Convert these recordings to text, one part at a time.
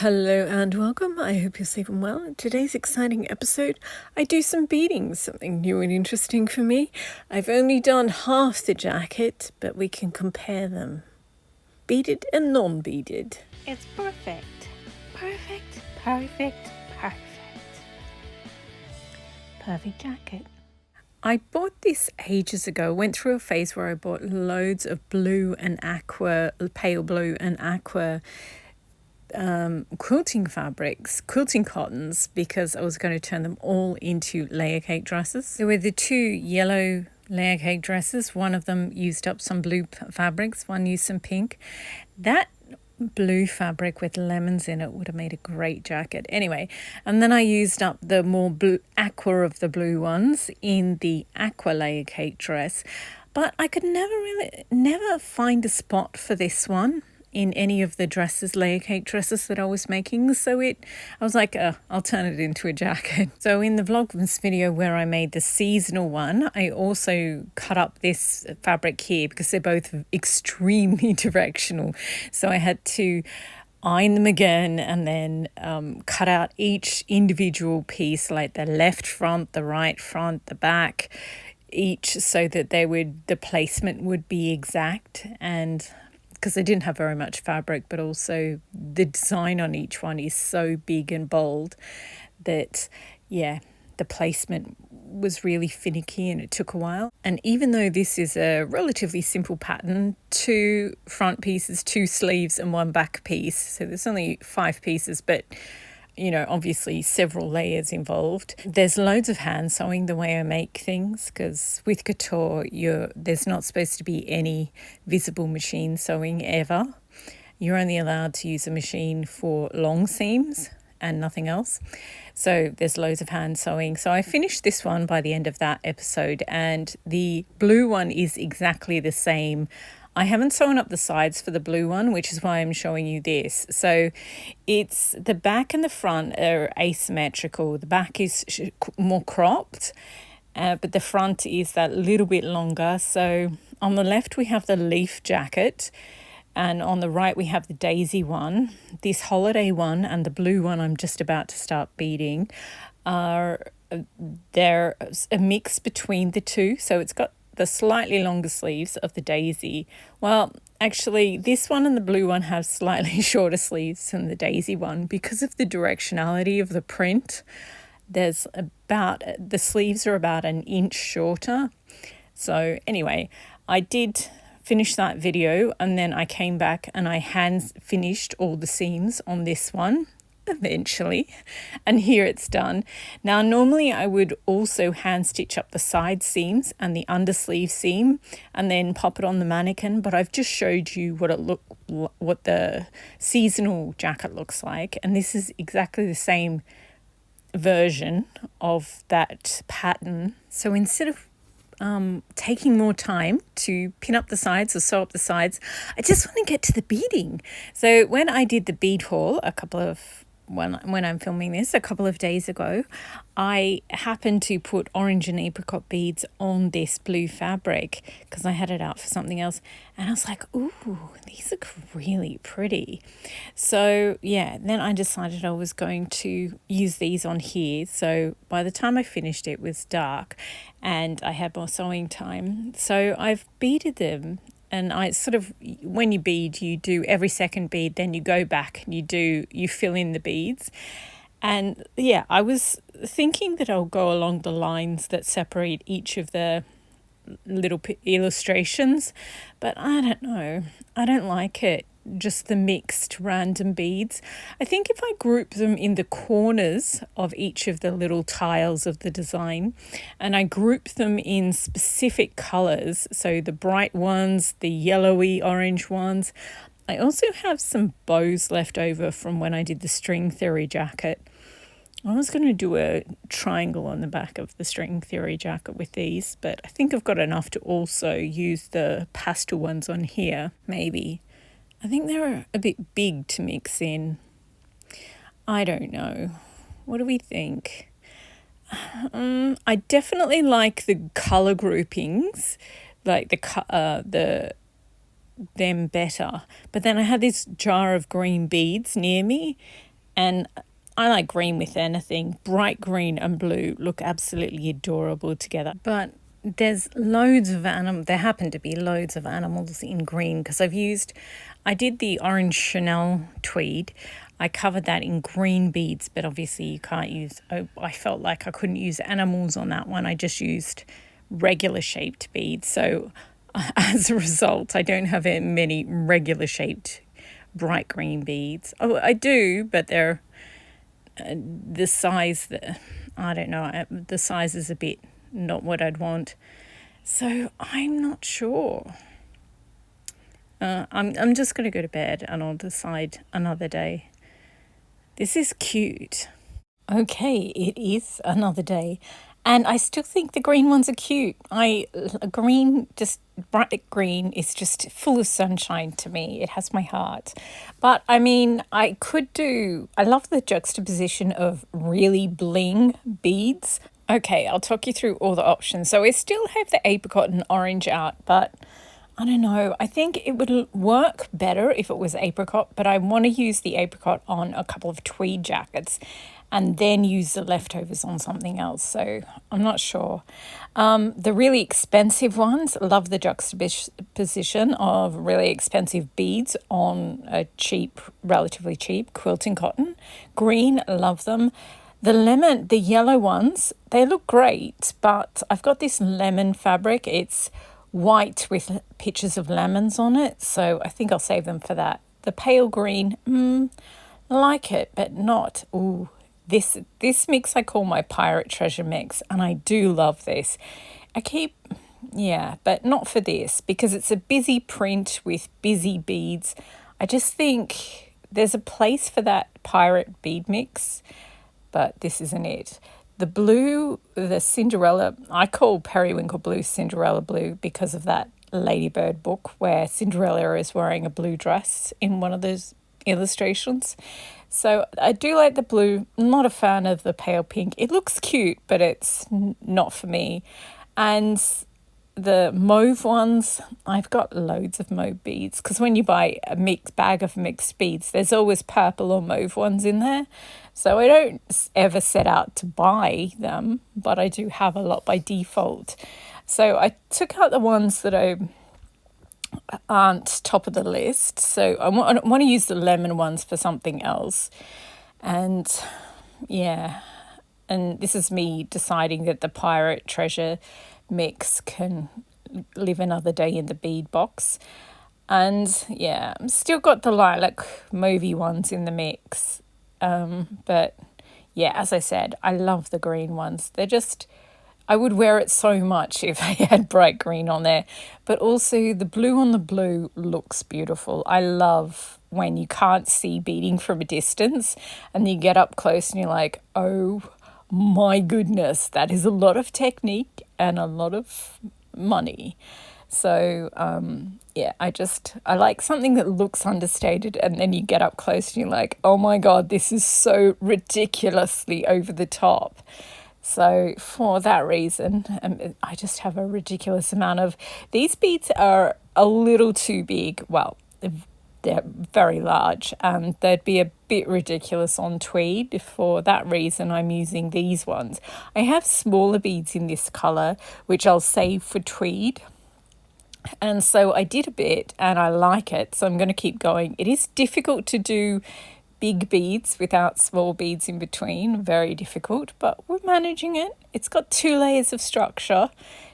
Hello and welcome. I hope you're safe and well. In today's exciting episode, I do some beading, something new and interesting for me. I've only done half the jacket, but we can compare them. Beaded and non-beaded. It's perfect. Perfect, perfect, perfect. Perfect jacket. I bought this ages ago. Went through a phase where I bought loads of blue and aqua, pale blue and aqua quilting fabrics, quilting cottons, because I was going to turn them all into layer cake dresses. There were the two yellow layer cake dresses. One of them used up some blue fabrics, one used some pink. That blue fabric with lemons in it would have made a great jacket. Anyway, and then I used up the more blue, aqua of the blue ones in the aqua layer cake dress. But I could never find a spot for this one in any of the dresses, layer cake dresses that I was making. So I was like, I'll turn it into a jacket. So in the Vlogmas video where I made the seasonal one, I also cut up this fabric here because they're both extremely directional. So I had to iron them again and then cut out each individual piece, like the left front, the right front, the back, each, so that the placement would be exact. And because they didn't have very much fabric, but also the design on each one is so big and bold that, the placement was really finicky and it took a while. And even though this is a relatively simple pattern, 2 front pieces, 2 sleeves and 1 back piece, so there's only 5 pieces, but obviously several layers involved. There's loads of hand sewing the way I make things, because with couture, there's not supposed to be any visible machine sewing ever. You're only allowed to use a machine for long seams and nothing else. So there's loads of hand sewing. So I finished this one by the end of that episode, and the blue one is exactly the same. I haven't sewn up the sides for the blue one, which is why I'm showing you this. So it's the back and the front are asymmetrical. The back is more cropped, but the front is that little bit longer. So on the left, we have the leaf jacket, and on the right, we have the daisy one. This holiday one and the blue one I'm just about to start beading they're a mix between the two. So it's got the slightly longer sleeves of the daisy. Well, actually, this one and the blue one have slightly shorter sleeves than the daisy one because of the directionality of the print. The sleeves are about an inch shorter. So anyway, I did finish that video, and then I came back and I hand finished all the seams on this one eventually, and here it's done. Now normally I would also hand stitch up the side seams and the undersleeve seam and then pop it on the mannequin, but I've just showed you what the seasonal jacket looks like, and this is exactly the same version of that pattern. So instead of taking more time to pin up the sides or sew up the sides, I just want to get to the beading. So when I did the bead haul when I'm filming this a couple of days ago, I happened to put orange and apricot beads on this blue fabric because I had it out for something else, and I was like, ooh, these look really pretty. So then I decided I was going to use these on here. So by the time I finished, it was dark and I had more sewing time. So I've beaded them. And I when you bead, you do every second bead, then you go back and you fill in the beads. And I was thinking that I'll go along the lines that separate each of the little illustrations, but I don't know. I don't like it. Just the mixed random beads. I think if I group them in the corners of each of the little tiles of the design, and I group them in specific colors, so the bright ones, the yellowy orange ones. I also have some bows left over from when I did the string theory jacket. I was going to do a triangle on the back of the string theory jacket with these, but I think I've got enough to also use the pastel ones on here, maybe. I think they're a bit big to mix in. I don't know. What do we think? I definitely like the colour groupings, like them better. But then I had this jar of green beads near me, And I like green with anything. Bright green and blue look absolutely adorable together. But there's loads of there happen to be loads of animals in green because I did the orange Chanel tweed. I covered that in green beads, but obviously you can't use, I felt like I couldn't use animals on that one. I just used regular shaped beads. So as a result, I don't have many regular shaped bright green beads. Oh, I do, but they're the size that, I don't know, the size is a bit not what I'd want. So I'm not sure. I'm just going to go to bed and I'll decide another day. This is cute. Okay, it is another day. And I still think the green ones are cute. Just bright green is just full of sunshine to me. It has my heart. But I mean, I love the juxtaposition of really bling beads. Okay, I'll talk you through all the options. So I still have the apricot and orange out, but I don't know. I think it would work better if it was apricot, but I want to use the apricot on a couple of tweed jackets and then use the leftovers on something else. So I'm not sure. The really expensive ones, love the juxtaposition of really expensive beads on a relatively cheap quilting cotton. Green, love them. The yellow ones, they look great, but I've got this lemon fabric. It's white with pictures of lemons on it, so I think I'll save them for that. The pale green, like it, but not. Ooh, this mix I call my pirate treasure mix, and I do love this. But not for this because it's a busy print with busy beads. I just think there's a place for that pirate bead mix, but this isn't it. The blue, the Cinderella, I call periwinkle blue Cinderella blue because of that Ladybird book where Cinderella is wearing a blue dress in one of those illustrations. So I do like the blue. I'm not a fan of the pale pink. It looks cute, but it's not for me. And the mauve ones, I've got loads of mauve beads because when you buy a mixed bag of mixed beads, there's always purple or mauve ones in there. So I don't ever set out to buy them, but I do have a lot by default. So I took out the ones that aren't top of the list. So I want to use the lemon ones for something else. And yeah, and this is me deciding that the pirate treasure mix can live another day in the bead box. And yeah, I've still got the lilac mauvey ones in the mix. But yeah, as I said, I love the green ones. I would wear it so much if I had bright green on there. But also the blue on the blue looks beautiful. I love when you can't see beading from a distance and you get up close and you're like, oh my goodness, that is a lot of technique and a lot of money. So I like something that looks understated and then you get up close and you're like, oh my God, this is so ridiculously over the top. So for that reason, I just have a ridiculous amount of, these beads are a little too big. Well, they're very large and they'd be a bit ridiculous on tweed. For that reason, I'm using these ones. I have smaller beads in this colour, which I'll save for tweed. And so I did a bit and I like it. So I'm going to keep going. It is difficult to do big beads without small beads in between. Very difficult, but we're managing it. It's got 2 layers of structure,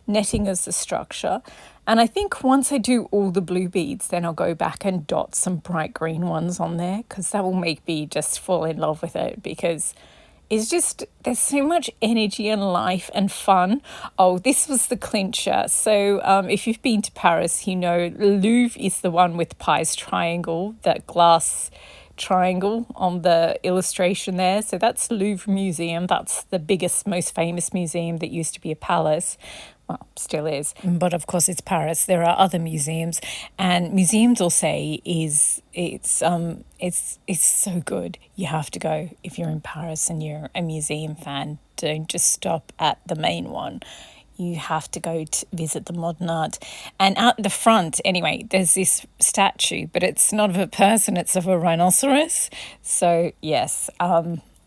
netting as the structure. And I think once I do all the blue beads, then I'll go back and dot some bright green ones on there because that will make me just fall in love with it because it's just, there's so much energy and life and fun. Oh, this was the clincher. So if you've been to Paris, you know Louvre is the one with Pi's triangle, that glass triangle on the illustration there. So that's Louvre Museum. That's the biggest, most famous museum that used to be a palace. Well, still is. But of course it's Paris. There are other museums, and museums will say it's so good. You have to go if you're in Paris and you're a museum fan. Don't just stop at the main one. you have to go to visit the modern art. And out the front, anyway, there's this statue, but it's not of a person, it's of a rhinoceros. So yes,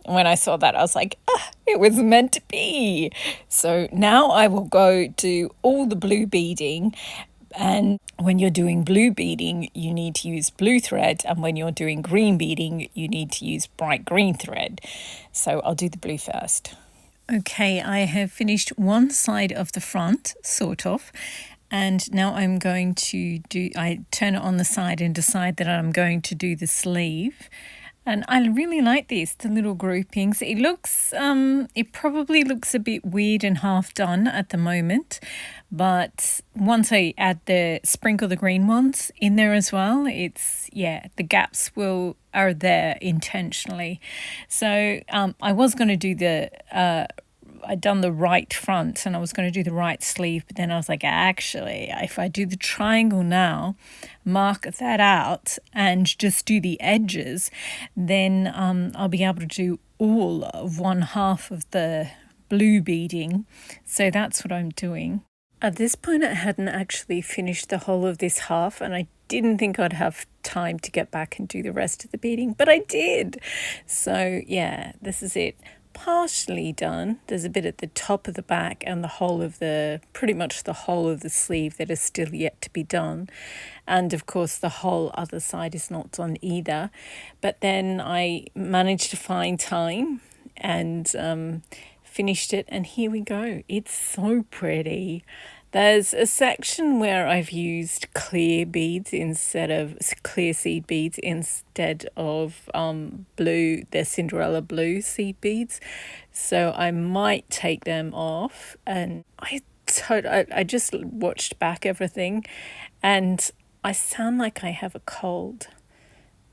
when I saw that, I was like, it was meant to be. So now I will go do all the blue beading. And when you're doing blue beading, you need to use blue thread. And when you're doing green beading, you need to use bright green thread. So I'll do the blue first. Okay, I have finished one side of the front, sort of. And now I'm going to I turn it on the side and decide that I'm going to do the sleeve. And I really like this, the little groupings. It looks, it probably looks a bit weird and half done at the moment. But once I sprinkle the green ones in there as well, the gaps are there intentionally. So I was going to do I'd done the right front and I was going to do the right sleeve, but then I was like, actually, if I do the triangle now, mark that out and just do the edges, then I'll be able to do all of one half of the blue beading. So that's what I'm doing. At this point, I hadn't actually finished the whole of this half, and I didn't think I'd have time to get back and do the rest of the beading, but I did. So yeah, this is it. Partially done. There's a bit at the top of the back and pretty much the whole of the sleeve that is still yet to be done. And of course the whole other side is not done either. But then I managed to find time and finished it, and here we go. It's so pretty. There's a section where I've used clear seed beads instead of the Cinderella blue seed beads. So I might take them off, and I just watched back everything, and I sound like I have a cold,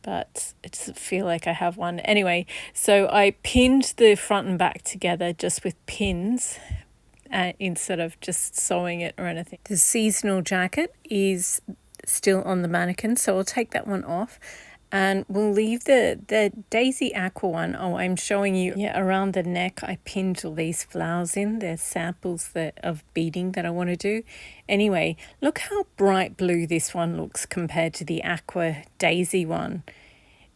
but it doesn't feel like I have one. Anyway, so I pinned the front and back together just with pins, instead of just sewing it or anything. The seasonal jacket is still on the mannequin, so I'll take that one off, and we'll leave the Daisy Aqua one. Oh, I'm showing you around the neck. I pinned all these flowers in. They're samples of beading that I want to do. Anyway, look how bright blue this one looks compared to the Aqua Daisy one.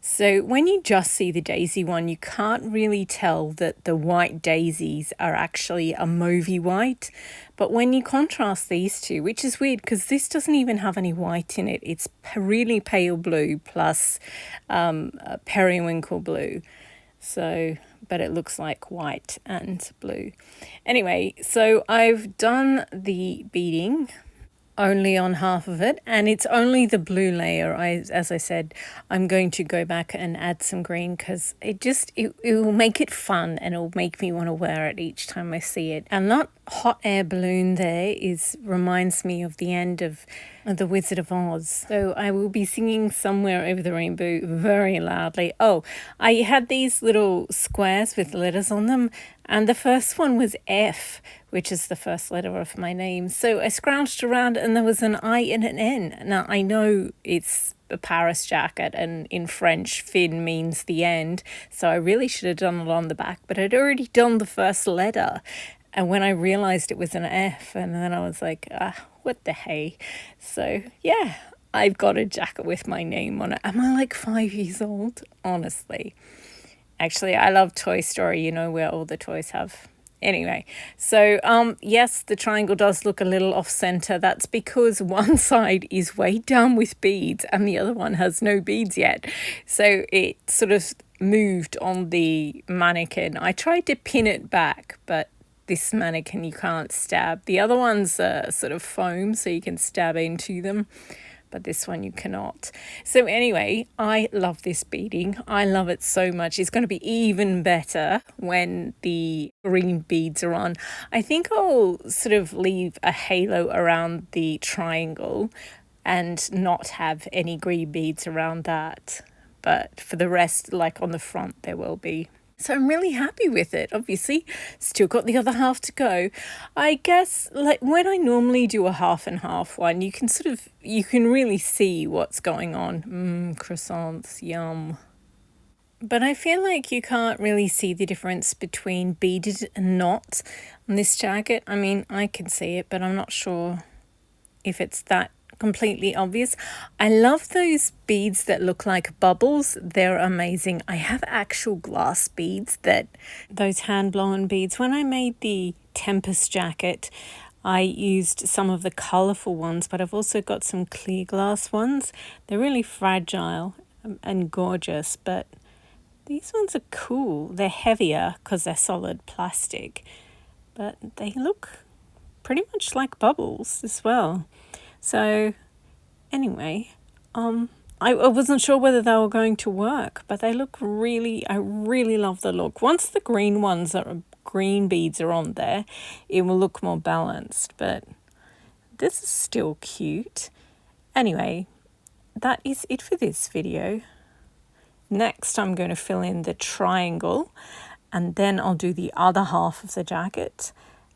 So when you just see the daisy one, you can't really tell that the white daisies are actually a mauvey white. But when you contrast these two, which is weird because this doesn't even have any white in it. It's really pale blue plus periwinkle blue. So, but it looks like white and blue. Anyway, so I've done the beading only on half of it, and it's only the blue layer. As I said, I'm going to go back and add some green because it will make it fun, and it'll make me want to wear it each time I see it. And that hot air balloon there reminds me of the end of The Wizard of Oz. So I will be singing Somewhere Over the Rainbow very loudly. Oh, I had these little squares with letters on them, and the first one was F, which is the first letter of my name. So I scrounged around and there was an I and an N. Now I know it's a Paris jacket, and in French, fin means the end. So I really should have done it on the back, but I'd already done the first letter. And when I realized it was an F, and then I was like, what the hey? So yeah, I've got a jacket with my name on it. Am I like 5 years old? Honestly. Actually, I love Toy Story, where all the toys have. Anyway, so yes, the triangle does look a little off center. That's because one side is weighed down with beads and the other one has no beads yet. So it sort of moved on the mannequin. I tried to pin it back, but this mannequin you can't stab. The other ones are sort of foam, so you can stab into them, but this one you cannot. So anyway, I love this beading. I love it so much. It's going to be even better when the green beads are on. I think I'll sort of leave a halo around the triangle and not have any green beads around that. But for the rest, like on the front, there will be. So I'm really happy with it. Obviously, still got the other half to go. I guess like when I normally do a half and half one, you can really see what's going on. Croissants, yum. But I feel like you can't really see the difference between beaded and not on this jacket. I mean, I can see it, but I'm not sure if it's that completely obvious. I love those beads that look like bubbles. They're amazing. I have actual glass beads, those hand-blown beads. When I made the Tempest jacket, I used some of the colourful ones, but I've also got some clear glass ones. They're really fragile and gorgeous, but these ones are cool. They're heavier because they're solid plastic, but they look pretty much like bubbles as well. So anyway, I wasn't sure whether they were going to work, but they look I really love the look. Once the green beads are on there, it will look more balanced, but this is still cute. Anyway, that is it for this video. Next, I'm going to fill in the triangle, and then I'll do the other half of the jacket,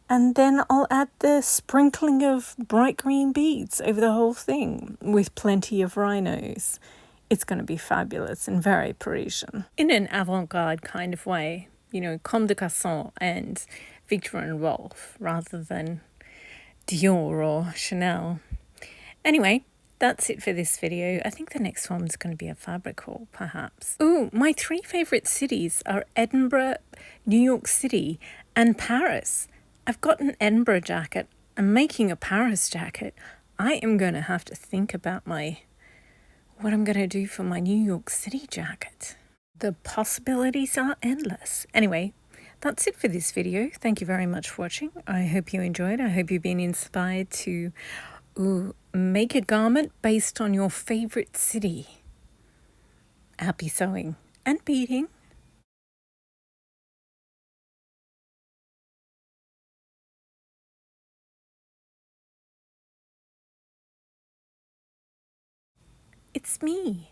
and then I'll add the sprinkling of bright green beads over the whole thing with plenty of rhinos. It's going to be fabulous and very Parisian. In an avant-garde kind of way, you know, Comme des Garçons and Victor and Rolf rather than Dior or Chanel. Anyway, that's it for this video. I think the next one's going to be a fabric haul, perhaps. Ooh, my 3 favourite cities are Edinburgh, New York City, and Paris. I've got an Edinburgh jacket. I'm making a Paris jacket. I am going to have to think about what I'm going to do for my New York City jacket. The possibilities are endless. Anyway, that's it for this video. Thank you very much for watching. I hope you enjoyed. I hope you've been inspired to make a garment based on your favourite city. Happy sewing and beading. It's me.